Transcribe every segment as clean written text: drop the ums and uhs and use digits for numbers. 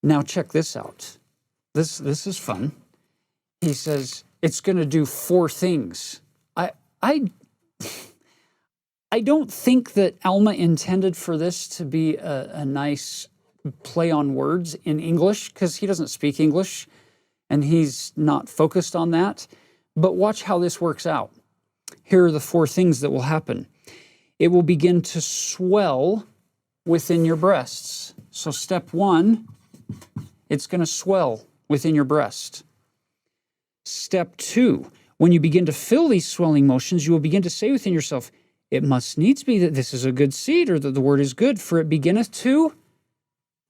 Now check this out. This is fun. He says it's going to do 4 things. I don't think that Alma intended for this to be a nice play on words in English, because he doesn't speak English and he's not focused on that. But watch how this works out. Here are the 4 things that will happen. It will begin to swell within your breasts. So step 1, it's going to swell within your breast. Step 2, when you begin to feel these swelling motions, you will begin to say within yourself, it must needs be that this is a good seed, or that the word is good, for it beginneth to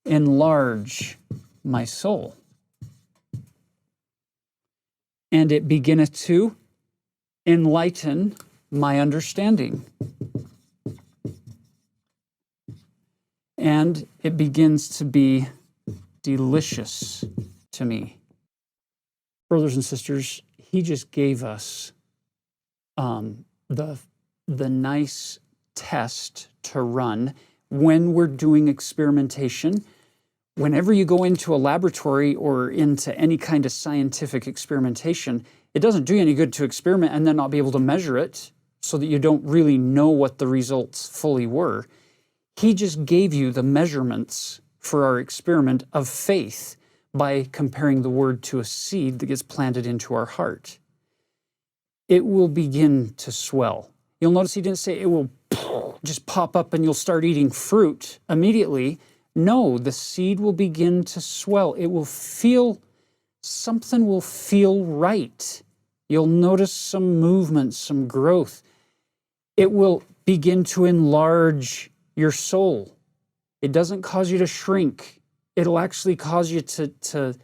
enlarge my soul. And it beginneth to enlighten my understanding. And it begins to be delicious to me. Brothers and sisters, he just gave us the nice test to run when we're doing experimentation. Whenever you go into a laboratory or into any kind of scientific experimentation, it doesn't do you any good to experiment and then not be able to measure it so that you don't really know what the results fully were. He just gave you the measurements for our experiment of faith by comparing the word to a seed that gets planted into our heart. It will begin to swell. You'll notice he didn't say it will just pop up and you'll start eating fruit immediately. No, the seed will begin to swell. It will feel, something will feel right. You'll notice some movement, some growth. It will begin to enlarge your soul. It doesn't cause you to shrink. It'll actually cause you to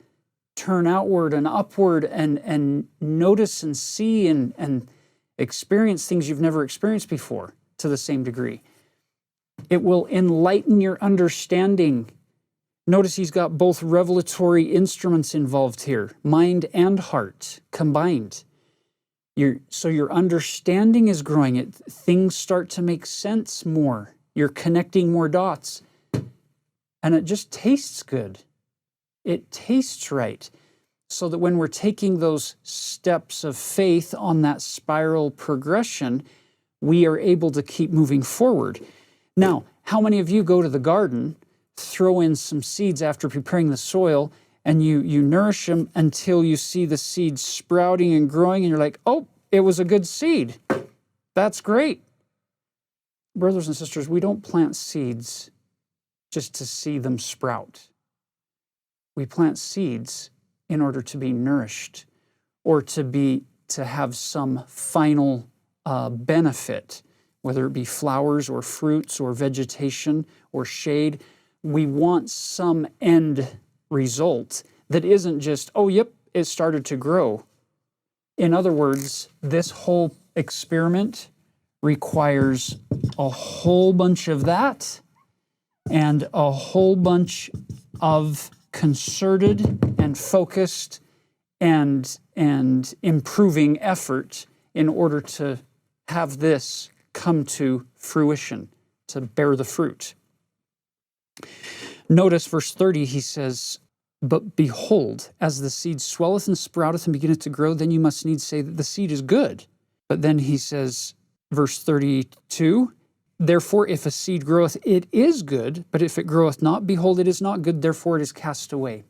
turn outward and upward and notice and see and experience things you've never experienced before to the same degree. It will enlighten your understanding. Notice he's got both revelatory instruments involved here, mind and heart combined. So your understanding is growing. Things start to make sense more. You're connecting more dots. And it just tastes good. It tastes right. So that when we're taking those steps of faith on that spiral progression, we are able to keep moving forward. Now, how many of you go to the garden, throw in some seeds after preparing the soil, and you nourish them until you see the seeds sprouting and growing, and you're like, oh, it was a good seed. That's great. Brothers and sisters, we don't plant seeds just to see them sprout. We plant seeds in order to be nourished or to have some final benefit, whether it be flowers or fruits or vegetation or shade. We want some end result that isn't just, oh, yep, it started to grow. In other words, this whole experiment requires a whole bunch of that and a whole bunch of concerted and focused and improving effort in order to have this come to fruition, to bear the fruit. Notice verse 30, he says, but behold, as the seed swelleth and sprouteth and beginneth to grow, then you must needs say that the seed is good. But then he says, verse 32, therefore if a seed groweth, it is good, but if it groweth not, behold, it is not good, therefore it is cast away.